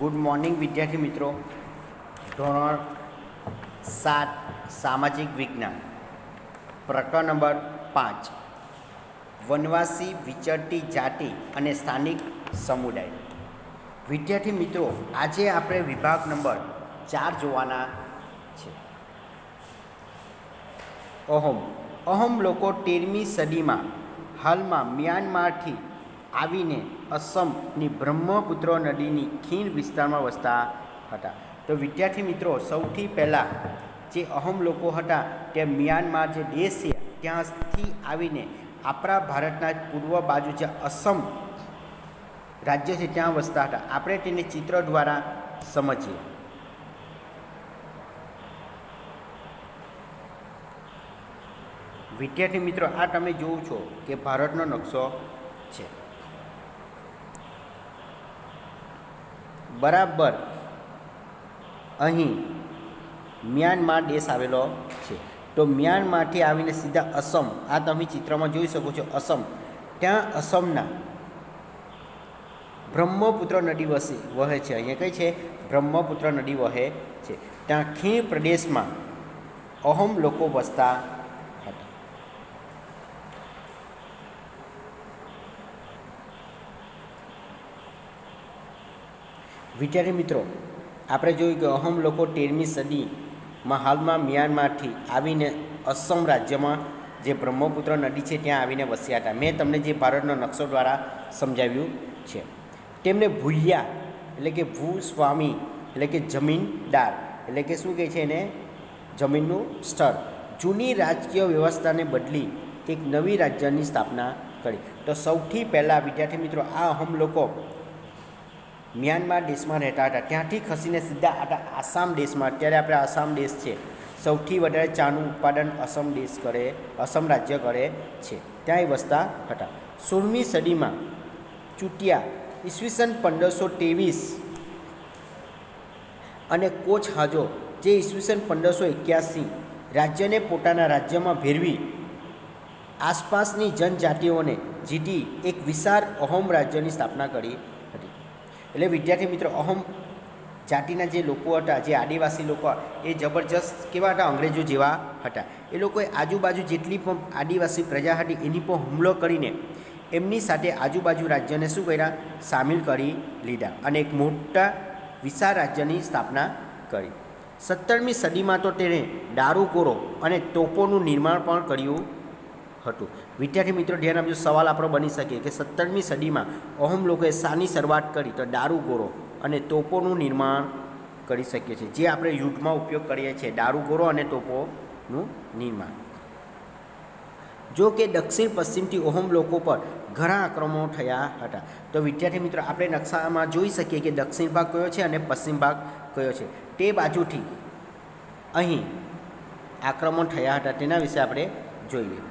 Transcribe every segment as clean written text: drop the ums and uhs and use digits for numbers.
Good morning વિદ્યાર્થી મિત્રો. ધોરણ 7 સામાજિક વિજ્ઞાન પ્રકરણ નંબર 5 વનવાસી વિચરતી જાતિ અને સ્થાનિક સમુદાય. વિદ્યાર્થી મિત્રો, આજે આપણે વિભાગ નંબર 4 જોવાના છે. અહોમ લોકો 13મી સદીમાં હાલમાં મ્યાનમારથી આવીને અસમની બ્રહ્મપુત્ર નદીની ખીણ વિસ્તારમાં વસતા હતા. તો વિદ્યાર્થી મિત્રો, સૌથી પહેલાં જે અહોમ લોકો હતા તે મ્યાનમાર જે દેશ છે ત્યાંથી આવીને આપણા ભારતના પૂર્વ બાજુ જે અસમ રાજ્ય છે ત્યાં વસતા હતા. આપણે તેને ચિત્ર દ્વારા સમજીએ. વિદ્યાર્થી મિત્રો, આ તમે જોવો છો કે ભારતનો નકશો છે. બરાબર અહીં મ્યાનમાર દેશ આવેલો છે. તો મ્યાનમારથી આવીને સીધા અસમ, આ તમે ચિત્રમાં જોઈ શકો છો અસમ, ત્યાં અસમના બ્રહ્મપુત્ર નદી વહે છે. અહીંયા કઈ છે? બ્રહ્મપુત્ર નદી વહે છે. ત્યાં ખીણ પ્રદેશમાં અહોમ લોકો વસતા હતા. વિદ્યાર્થી મિત્રો, આપણે જોયું કે અહોમ લોકો 13મી સદીમાં હાલમાં મ્યાનમારથી આવીને અસમ રાજ્યમાં જે બ્રહ્મપુત્ર નદી છે ત્યાં આવીને વસ્યા હતા. મેં તમને જે ભારતનો નકશો દ્વારા સમજાવ્યું છે. તેમને ભૂલ્યા એટલે કે ભૂસ્વામી એટલે કે જમીનદાર એટલે કે શું કહે છે એને? જમીનનું સ્તર. જૂની રાજકીય વ્યવસ્થાને બદલી એક નવી રાજ્યની સ્થાપના કરી. તો સૌથી પહેલાં વિદ્યાર્થી મિત્રો, આ અહોમ લોકો મ્યાનમાર દેશમાં રહેતા હતા. ત્યાંથી ખસીને સીધા આસામ દેશમાં, અત્યારે આપણે આસામ દેશ છે, સૌથી વધારે ચાનું ઉત્પાદન અસમ રાજ્ય કરે છે, ત્યાં વસતા હતા. 16મી સદીમાં ચૂંટિયા ઈસવીસન 1523 અને કોચ હાજો જે ઈસવીસન 1581 રાજ્યને પોતાના રાજ્યમાં ભેરવી આસપાસની જનજાતિઓને જીતી એક વિશાળ અહોમ રાજ્યની સ્થાપના કરી હતી. એટલે વિદ્યાર્થી મિત્રો, અહોમ જાતિના જે લોકો હતા, જે આદિવાસી લોકો, એ જબરજસ્ત કેવા હતા? અંગ્રેજો જેવા હતા. એ લોકોએ આજુબાજુ જેટલી પણ આદિવાસી પ્રજા હતી એની પર હુમલો કરીને એમની સાથે આજુબાજુ રાજ્યને શું કર્યા? સામેલ કરી લીધા અને એક મોટા વિશાળ રાજ્યની સ્થાપના કરી. 17મી સદીમાં તો તેણે દારૂગોળો અને તોપોનું નિર્માણ પણ કર્યું હતું. વિદ્યાર્થી મિત્રો, ધ્યાન આપજો, સવાલ આપણો બની શકે કે 17મી સદીમાં અહોમ લોકોએ શાની શરૂઆત કરી? તો દારૂગોળો અને તોપોનું નિર્માણ કરી શકીએ છીએ, જે આપણે યુદ્ધમાં ઉપયોગ કરીએ છીએ, દારૂગોળો અને તોપોનું નિર્માણ. જો કે દક્ષિણ પશ્ચિમથી અહોમ લોકો પર ઘણા આક્રમણો થયા હતા. તો વિદ્યાર્થી મિત્રો, આપણે નકશામાં જોઈ શકીએ કે દક્ષિણ ભાગ કયો છે અને પશ્ચિમ ભાગ કયો છે. તે બાજુથી અહીં આક્રમણ થયા હતા, તેના વિશે આપણે જોઈએ.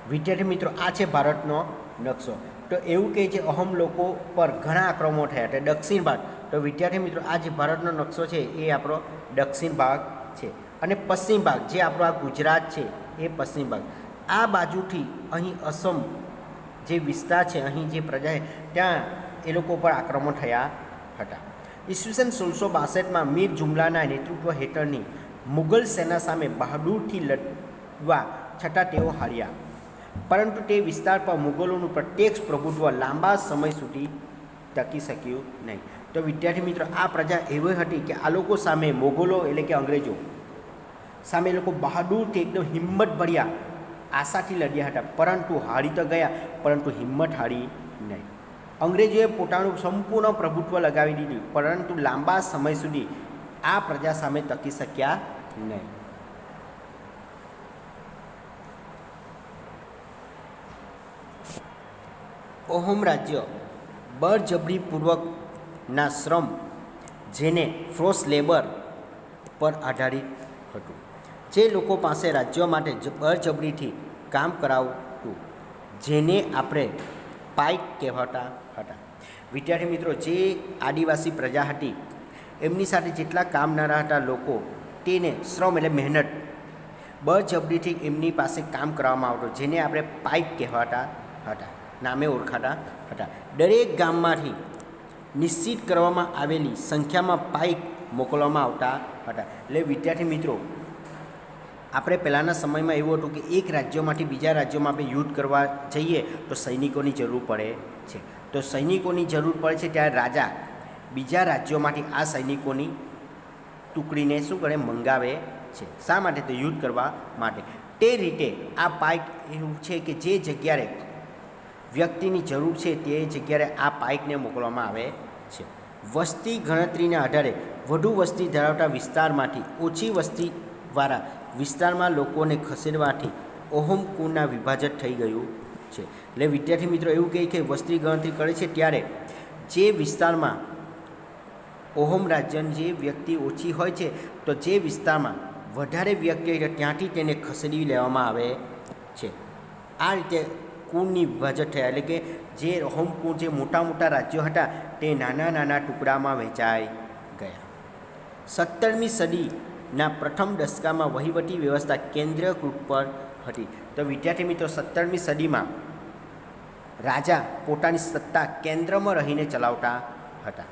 વિદ્યાર્થી મિત્રો, આ છે ભારતનો નકશો. તો એવું કહે છે અહોમ લોકો પર ઘણા આક્રમણો થયા હતા. દક્ષિણ ભાગ, તો વિદ્યાર્થી મિત્રો, આ જે ભારતનો નકશો છે એ આપણો દક્ષિણ ભાગ છે. અને પશ્ચિમ ભાગ જે આપણો આ ગુજરાત છે એ પશ્ચિમ ભાગ. આ બાજુથી અહીં અસમ જે વિસ્તાર છે, અહીં જે પ્રજા છે, ત્યાં એ લોકો પર આક્રમણ થયા હતા. ઈસવીસન 1662માં મીર જુમલાના નેતૃત્વ હેઠળની મુગલ સેના સામે બહાદુરથી લડવા છતાં તેઓ હાર્યા. પરંતુ તે વિસ્તાર પર મુગલોનું પ્રત્યક્ષ પ્રભુત્વ લાંબા સમય સુધી ટકી શક્યું નહીં. તો વિદ્યાર્થી મિત્રો, આ પ્રજા એવી હતી કે આ લોકો સામે મોગલો એટલે કે અંગ્રેજો સામે એ લોકો બહાદુરથી એકદમ હિંમતભર્યા આશાથી લડ્યા હતા. પરંતુ હારી તો ગયા, પરંતુ હિંમત હારી નહીં. અંગ્રેજોએ પોતાનું સંપૂર્ણ પ્રભુત્વ લગાવી દીધું, પરંતુ લાંબા સમય સુધી આ પ્રજા સામે ટકી શક્યા નહીં. અહોમ રાજ્ય બળજબરીપૂર્વકના શ્રમ, જેને ફોર્સ લેબર પર આધારિત હતું. જે લોકો પાસે રાજ્યો માટે બળજબરીથી કામ કરાવતું, જેને આપણે પાઇક કહેવાતા હતા. વિદ્યાર્થી મિત્રો, જે આદિવાસી પ્રજા હતી એમની સાથે જેટલા કામનારા હતા લોકો, તેને શ્રમ એટલે મહેનત બળજબરીથી એમની પાસે કામ કરવામાં આવતું, જેને આપણે પાઇક કહેવાતા હતા. નામે ઓળખાતા હતા. દરેક ગામમાંથી નિશ્ચિત કરવામાં આવેલી સંખ્યામાં પાઇક મોકલવામાં આવતા હતા. એટલે વિદ્યાર્થી મિત્રો, આપણે પહેલાંના સમયમાં એવું હતું કે એક રાજ્યમાંથી બીજા રાજ્યોમાં આપણે યુદ્ધ કરવા જઈએ તો સૈનિકોની જરૂર પડે છે. તો સૈનિકોની જરૂર પડે છે ત્યારે રાજા બીજા રાજ્યોમાંથી આ સૈનિકોની ટુકડીને શું કરે, મંગાવે છે. શા માટે? તો યુદ્ધ કરવા માટે. તે રીતે આ પાઇક એવું છે કે જે જગ્યાએ વ્યક્તિની જરૂર છે તે જગ્યાએ આ પાઇકને મોકલવામાં આવે છે. વસ્તી ગણતરીના આધારે વધુ વસ્તી ધરાવતા વિસ્તારમાંથી ઓછી વસ્તીવાળા વિસ્તારમાં લોકોને ખસેડવાથી અહોમ કુળના વિભાજન થઈ ગયું છે. એટલે વિદ્યાર્થી મિત્રો એવું કહે કે વસ્તી ગણતરી કરે છે ત્યારે જે વિસ્તારમાં અહોમ રાજ્યની જે વ્યક્તિ ઓછી હોય છે તો જે વિસ્તારમાં વધારે વ્યક્તિ હોય ત્યાંથી તેને ખસેડી લેવામાં આવે છે. આ રીતે કુળની વિભાજન થયા. એટલે કે જે અહોમ કુળ, જે મોટા મોટા રાજ્યો હતા તે નાના નાના ટુકડામાં વહેંચાઈ ગયા. 17મી સદીના પ્રથમ દશકામાં વહીવટી વ્યવસ્થા કેન્દ્રીયકૃત પર હતી. તો વિદ્યાર્થી મિત્રો, 17મી સદીમાં રાજા પોતાની સત્તા કેન્દ્રમાં રહીને ચલાવતા હતા.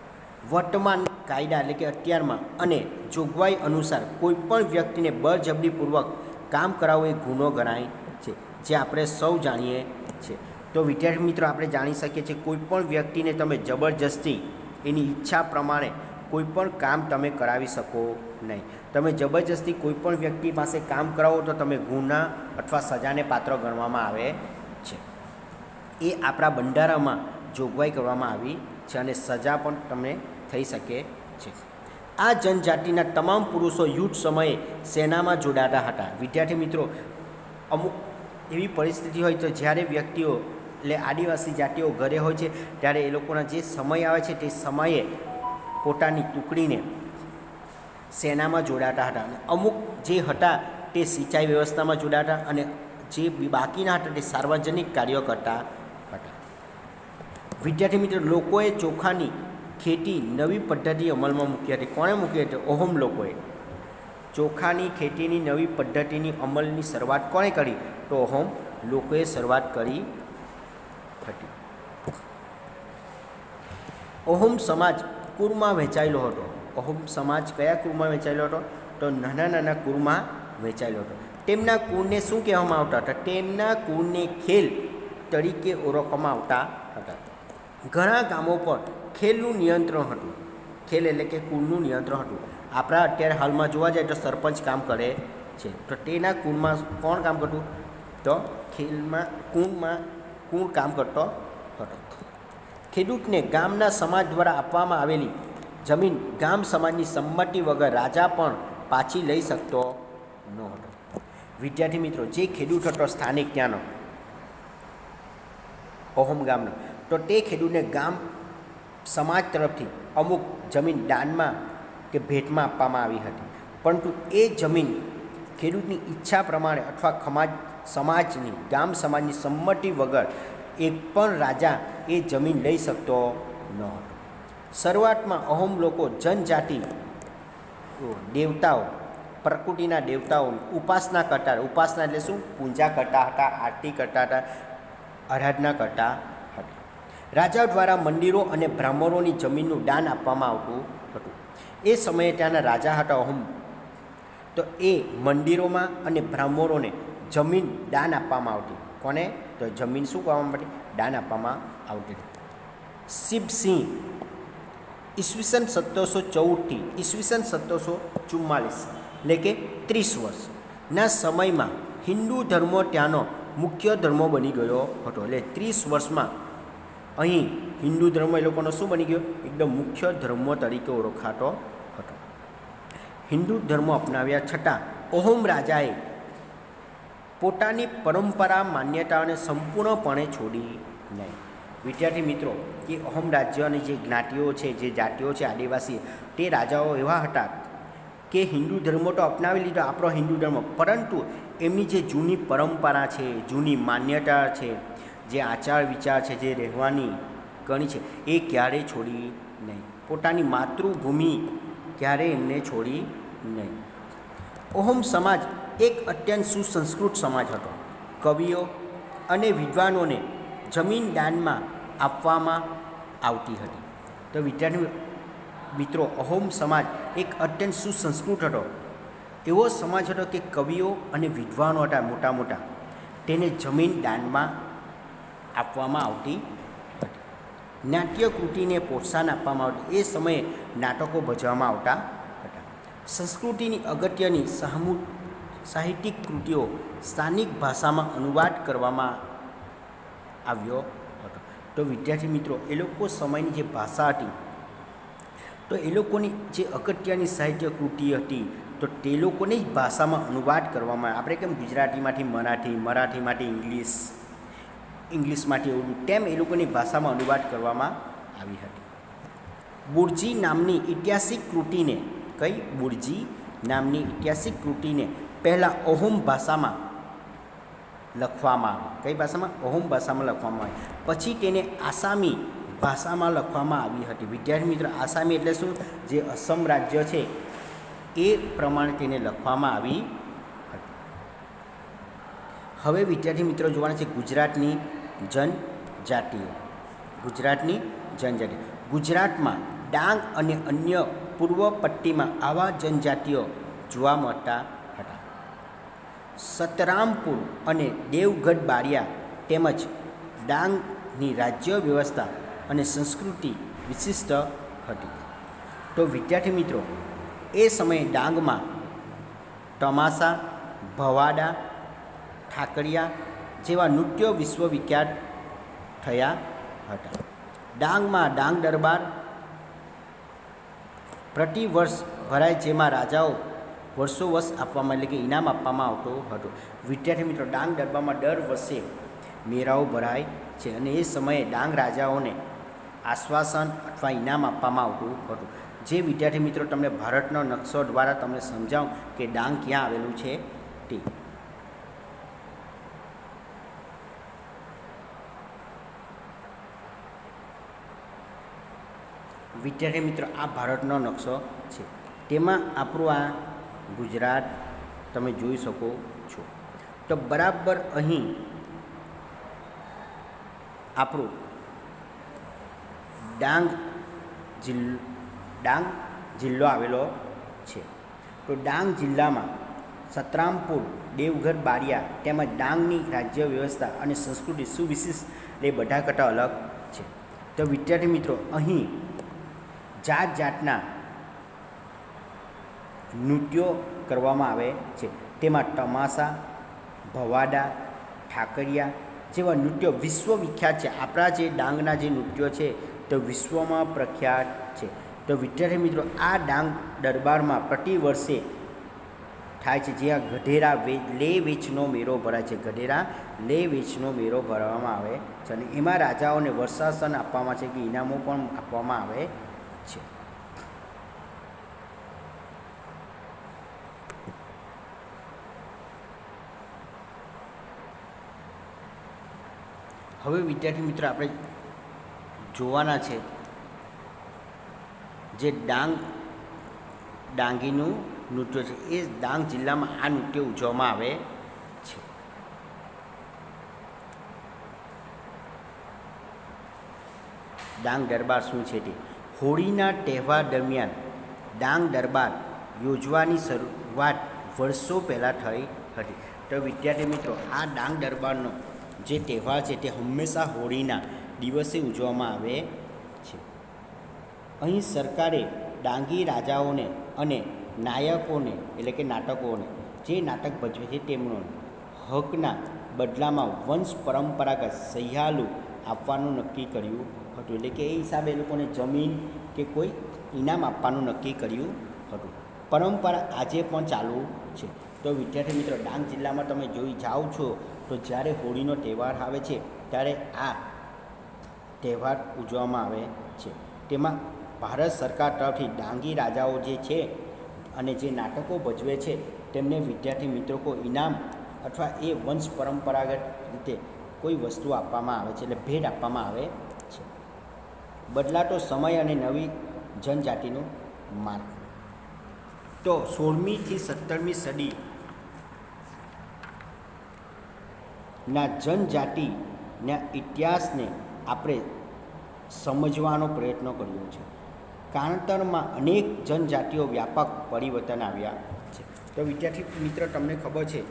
વર્તમાન કાયદા એટલે કે અત્યારમાં અને જોગવાઈ અનુસાર કોઈપણ વ્યક્તિને બળજબરીપૂર્વક કામ કરાવવું એ ગુનો ગણાય છે, જે આપણે સૌ જાણીએ છીએ. તો વિદ્યાર્થી મિત્રો, આપણે જાણી શકીએ છીએ કોઈપણ વ્યક્તિને તમે જબરજસ્તી એની ઈચ્છા પ્રમાણે કોઈપણ કામ તમે કરાવી શકો નહીં. તમે જબરજસ્તી કોઈપણ વ્યક્તિ પાસે કામ કરાવો તો તમે ગુના અથવા સજાને પાત્ર ગણવામાં આવે છે. એ આપણા બંધારણમાં જોગવાઈ કરવામાં આવી છે અને સજા પણ તમને થઈ શકે છે. આ જનજાતિના તમામ પુરુષો યુદ્ધ સમયે સેનામાં જોડાતા હતા. વિદ્યાર્થી મિત્રો, અમુક એવી પરિસ્થિતિ હોય તો જ્યારે વ્યક્તિઓ એટલે આદિવાસી જાતિઓ ઘરે હોય છે ત્યારે એ લોકોના જે સમય આવે છે તે સમયે પોતાની ટુકડીને સેનામાં જોડાતા હતા. અને અમુક જે હતા તે સિંચાઈ વ્યવસ્થામાં જોડાતા અને જે બાકીના હતા તે સાર્વજનિક કાર્યો કરતા હતા. વિદ્યાર્થી મિત્રો, લોકોએ ચોખાની ખેતી નવી પદ્ધતિ અમલમાં મૂકી હતી. કોણે મૂકી હતી? અહોમ લોકોએ. ચોખાની ખેતીની નવી પદ્ધતિની અમલની શરૂઆત કોણે કરી? તો અહોમ લોકોએ શરૂઆત કરી હતી. અહોમ સમાજ કુળમાં વહેંચાયેલો હતો. અહોમ સમાજ કયા કુળમાં વહેંચાયેલો હતો? તો નાના નાના કુળમાં વહેંચાયેલો હતો. તેમના કુળને શું કહેવામાં આવતા હતા? તેમના કુળને ખેલ તરીકે ઓળખવામાં આવતા હતા. ઘણા ગામો પર ખેલનું નિયંત્રણ હતું. ખેલ એટલે કે કુળનું નિયંત્રણ હતું. આપણા અત્યારે હાલમાં જોવા જાય તો સરપંચ કામ કરે છે. તો તેના કુળમાં કોણ કામ કરતું? તો ખેલમાં કુળ કામ કરતો હતો. ખેડૂતને ગામના સમાજ દ્વારા આપવામાં આવેલી જમીન ગામ સમાજની સંમતિ વગર રાજા પણ પાછી લઈ શકતો ન હતો. વિદ્યાર્થી મિત્રો, જે ખેડૂત હતો સ્થાનિક ત્યાંનો અહોમ ગામનો, તો તે ખેડૂતને ગામ સમાજ તરફથી અમુક જમીન દાનમાં કે ભેટમાં આપવામાં આવી હતી. પરંતુ એ જમીન ખેડૂતની ઈચ્છા પ્રમાણે અથવા સમાજની ગામ સમાજની સંમતિ વગર એક પણ રાજા એ જમીન લઈ શકતો ન હતો. શરૂઆતમાં અહોમ લોકો જનજાતિ દેવતાઓ, પ્રકૃતિના દેવતાઓ ઉપાસના કરતા. ઉપાસના એટલે શું? પૂજા કરતા હતા, આરતી કરતા હતા, આરાધના કરતા હતા. રાજા દ્વારા મંદિરો અને બ્રાહ્મણોની જમીનનું દાન આપવામાં આવતું હતું. એ સમયે ત્યાંના રાજા હતા અહોમ, તો એ મંદિરોમાં અને બ્રાહ્મણોને જમીન દાન આપવામાં આવતી. કોને? તો જમીન શું કરવામાં માટે દાન આપવામાં આવતી. શિવસિંહ ઈસવીસન 1714થી ઈસવીસન 1744 એટલે કે 30 વર્ષના સમયમાં હિન્દુ ધર્મ ત્યાંનો મુખ્ય ધર્મ બની ગયો હતો. એટલે 30 વર્ષમાં અહીં હિન્દુ ધર્મ એ લોકોનો શું બની ગયો? એકદમ મુખ્ય ધર્મ તરીકે ઓળખાતો હતો. હિન્દુ ધર્મ અપનાવ્યા છતાં અહોમ રાજાએ પોતાની પરંપરા માન્યતાઓને સંપૂર્ણપણે છોડી નહીં. વિદ્યાર્થી મિત્રો, કે અહોમ રાજ્યની જે જ્ઞાતિઓ છે, જે જાતિઓ છે આદિવાસી, તે રાજાઓ એવા હતા કે હિન્દુ ધર્મ તો અપનાવી લીધો, આપણો હિન્દુ ધર્મ, પરંતુ એમની જે જૂની પરંપરા છે, જૂની માન્યતા છે, જે આચાર વિચાર છે, જે રહેવાની કરણી છે, એ ક્યારેય છોડી નહીં. પોતાની માતૃભૂમિ ક્યારેય એમને છોડી નહીં. અહોમ સમાજ એક અત્યંત સુસંસ્કૃત સમાજ હતો. કવિઓ અને વિદ્વાનોને જમીન દાનમાં આપવામાં આવતી હતી. તો વિદ્યાર્થી મિત્રો, અહોમ સમાજ એક અત્યંત સુસંસ્કૃત હતો. એવો સમાજ હતો કે કવિઓ અને વિદ્વાનો હતા મોટા મોટા, તેને જમીન દાનમાં આપવામાં આવતી હતી. નાટ્ય કૃતિને પ્રોત્સાહન આપવામાં આવતું. એ સમયે નાટકો ભજવવામાં આવતા હતા. સંસ્કૃતિની અગત્યની સાહિત્યિક કૃતિઓ સ્થાનિક ભાષામાં અનુવાદ કરવામાં આવ્યો હતો. તો વિદ્યાર્થી મિત્રો, એ લોકો સમયની જે ભાષા હતી, તો એ લોકોની જે અગત્યની સાહિત્ય કૃતિ હતી, તો તે લોકોની જ ભાષામાં અનુવાદ કરવામાં, આપણે કેમ ગુજરાતીમાંથી મરાઠી, મરાઠીમાંથી ઇંગ્લિશમાંથી ઉર્દૂ, તેમ એ લોકોની ભાષામાં અનુવાદ કરવામાં આવી હતી. બુરજી નામની ઐતિહાસિક કૃતિને, કઈ બુરજી નામની ઐતિહાસિક કૃતિને પહેલાં અહોમ ભાષામાં લખવામાં આવી. કઈ ભાષામાં? અહોમ ભાષામાં લખવામાં આવી. પછી તેને આસામી ભાષામાં લખવામાં આવી હતી. વિદ્યાર્થી મિત્ર, આસામી એટલે શું? જે અસમ રાજ્ય છે એ પ્રમાણે તેને લખવામાં આવી હતી. હવે વિદ્યાર્થી મિત્રો જોવાના છે ગુજરાતની જનજાતિઓ. ગુજરાતની જનજાતિ. ગુજરાતમાં ડાંગ અને અન્ય પૂર્વ પટ્ટીમાં આવા જનજાતિઓ જોવા મળતા હતા. સતરામપુર અને દેવગઢ બારિયા તેમજ ડાંગની રાજ્ય વ્યવસ્થા અને સંસ્કૃતિ વિશિષ્ટ હતી. તો વિદ્યાર્થી મિત્રો, એ સમયે ડાંગમાં તમાસા, ભવાડા, ઠાકરિયા જેવા નૃત્યો વિશ્વવિખ્યાત થયા હતા. ડાંગમાં ડાંગ દરબાર પ્રતિવર્ષ ભરાય, જેમાં રાજાઓ વર્ષો વર્ષ આપવામાં, એટલે કે ઇનામ આપવામાં આવતું હતું. વિદ્યાર્થી મિત્રો, ડાંગ દરબારમાં દર વર્ષે મેળાઓ ભરાય છે અને એ સમયે ડાંગ રાજાઓને આશ્વાસન અથવા ઇનામ આપવામાં આવતું હતું. જે વિદ્યાર્થી મિત્રો તમને ભારતનો નકશો દ્વારા તમને સમજાવું કે ડાંગ ક્યાં આવેલું છે તે. વિદ્યાર્થી મિત્રો, આ ભારતનો નકશો છે. તેમાં આપણું આ ગુજરાત તમે જોઈ શકો છો. તો બરાબર અહીં આપણું ડાંગ જિલ્લો આવેલો છે. તો ડાંગ જિલ્લામાં સતરામપુર, દેવગઢ બારિયા તેમજ ડાંગની રાજ્ય વ્યવસ્થા અને સંસ્કૃતિ સુવિશિષ્ટ એ બધા કરતાં અલગ છે. તો વિદ્યાર્થી મિત્રો, અહીં જાત જાતના નૃત્યો કરવામાં આવે છે. તેમાં તમાસા, ભવાડા, ઠાકરિયા જેવા નૃત્યો વિશ્વવિખ્યાત છે. આપણા જે ડાંગના જે નૃત્યો છે તે વિશ્વમાં પ્રખ્યાત છે. તો વિદ્યાર્થી મિત્રો, આ ડાંગ દરબારમાં પ્રતિ વર્ષે થાય છે, જ્યાં ગઢેરા લે વેચનો મેળો ભરાય છે. ગઢેરા લે વેચનો મેળો ભરવામાં આવે છે અને એમાં રાજાઓને વર્ષાસન આપવામાં છે, કે ઇનામો પણ આપવામાં આવે છે. હવે વિદ્યાર્થી મિત્રો, આપણે જોવાના છે જે ડાંગીનું નૃત્ય છે. એ ડાંગ જિલ્લામાં આ નૃત્ય ઉજવવામાં આવે છે. ડાંગ દરબાર શું છે તે? હોળીના તહેવાર દરમિયાન ડાંગ દરબાર યોજવાની શરૂઆત વર્ષો પહેલાં થઈ હતી. તો વિદ્યાર્થી મિત્રો, આ ડાંગ દરબારનો જે તહેવાર છે તે હંમેશા હોળીના દિવસે ઉજવવામાં આવે છે. અહીં સરકારે ડાંગી રાજાઓને અને નાયકોને, એટલે કે નાટકોને, જે નાટક ભજવે છે તેમનો હકના બદલામાં વંશ પરંપરાગત સહ્યાલુ આપવાનું નક્કી કર્યું હતું. એટલે કે એ હિસાબે એ લોકોને જમીન કે કોઈ ઇનામ આપવાનું નક્કી કર્યું હતું. પરંપરા આજે પણ ચાલુ છે. તો વિદ્યાર્થી મિત્રો, ડાંગ જિલ્લામાં તમે જોઈ જાઓ છો તો જ્યારે હોળીનો તહેવાર આવે છે ત્યારે આ તહેવાર ઉજવવામાં આવે છે. તેમાં ભારત સરકાર તરફથી ડાંગી રાજાઓ જે છે અને જે નાટકો ભજવે છે તેમને વિદ્યાર્થી મિત્રો કોઈ ઇનામ અથવા એ વંશ પરંપરાગત રીતે કોઈ વસ્તુ આપવામાં આવે છે, એટલે ભેટ આપવામાં આવે છે. બદલાતો સમય અને નવી જનજાતિનું માર્ગ. તો 16મી થી 17મી સદીના જનજાતિ ને ઇતિહાસને આપણે સમજવાનો પ્રયત્ન કર્યો છે. કાળાંતરમાં અનેક જનજાતિઓ વ્યાપક પરિવર્તન આવ્યા છે. તો વિદ્યાર્થી મિત્રો, તમને ખબર છે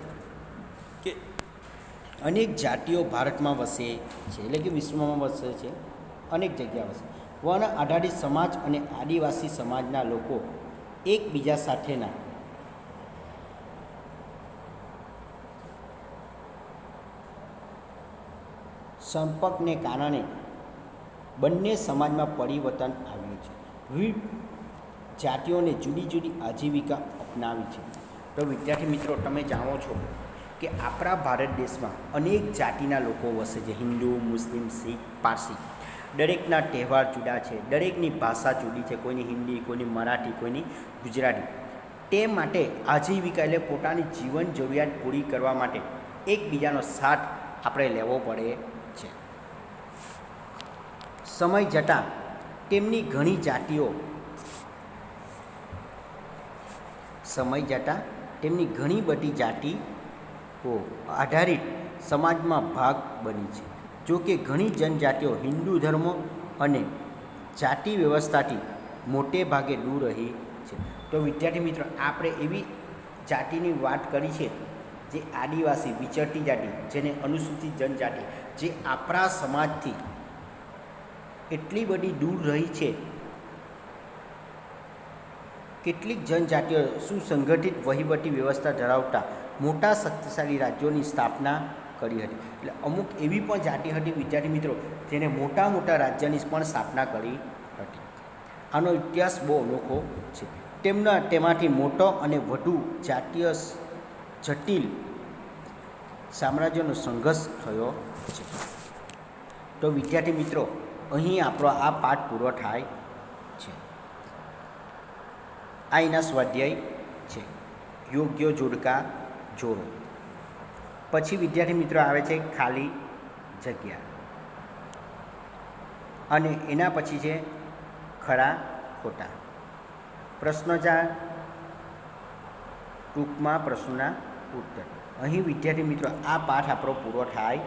કે અનેક જાતિઓ ભારતમાં વસે છે, એટલે કે વિશ્વમાં વસે છે, અનેક જગ્યા વસે. વર્ણ આધારિત સમાજ અને આદિવાસી સમાજના લોકો એકબીજા સાથેના સંપર્કને કારણે બંને સમાજમાં પરિવર્તન આવ્યું છે. વિવિધ જાતિઓને જુદી જુદી આજીવિકા અપનાવી છે. તો વિદ્યાર્થી મિત્રો, તમે જાણો છો કે આપણા ભારત દેશમાં અનેક જાતિના લોકો વસે છે. હિન્દુ, મુસ્લિમ, શીખ, પારસી. દરેકના તહેવાર જુદા છે, દરેકની ભાષા જુદી છે, કોઈની હિન્દી, કોઈની મરાઠી, કોઈની ગુજરાતી. તે માટે આજીવિકા એટલે પોતાની જીવન જરૂરિયાત પૂરી કરવા માટે એકબીજાનો સાથ આપણે લેવો પડે છે. સમય જતાં તેમની ઘણી જાતિઓ ઘણી બધી જાતિઓ આધારિત સમાજમાં ભાગ બની છે. જો કે ઘણી જનજાતિઓ હિન્દુ ધર્મ અને જાતિ વ્યવસ્થાથી મોટે ભાગે દૂર રહી છે. તો વિદ્યાર્થી મિત્રો, આપણે એવી જાતિની વાત કરી છે જે આદિવાસી, વિચરતી જાતિ, જેને અનુસૂચિત જનજાતિ, જે આપણા સમાજથી એટલી બધી દૂર રહી છે. કેટલીક જનજાતિઓ સુસંગઠિત વહીવટી વ્યવસ્થા ધરાવતા મોટા શક્તિશાળી રાજ્યોની સ્થાપના કરી હતી. એટલે અમુક એવી પણ જાતિ હતી વિદ્યાર્થી મિત્રો, જેને મોટા મોટા રાજ્યની પણ સ્થાપના કરી હતી. આનો ઇતિહાસ બહુ અનોખો છે. તેમાંથી મોટો અને વધુ જાતીય જટિલ સામ્રાજ્યનો સંઘર્ષ થયો છે. તો વિદ્યાર્થી મિત્રો, અહીં આપણો આ પાઠ પૂરો થાય છે. આ એના સ્વાધ્યાય છે. યોગ્ય જોડકા જોડો. પછી વિદ્યાર્થી મિત્રો આવે છે ખાલી જગ્યા, અને એના પછી છે ખરા ખોટા. પ્રશ્નો 4, ટૂંકમાં પ્રશ્નોના ઉત્તર. અહીં વિદ્યાર્થી મિત્રો આ પાઠ આપણો પૂરો થાય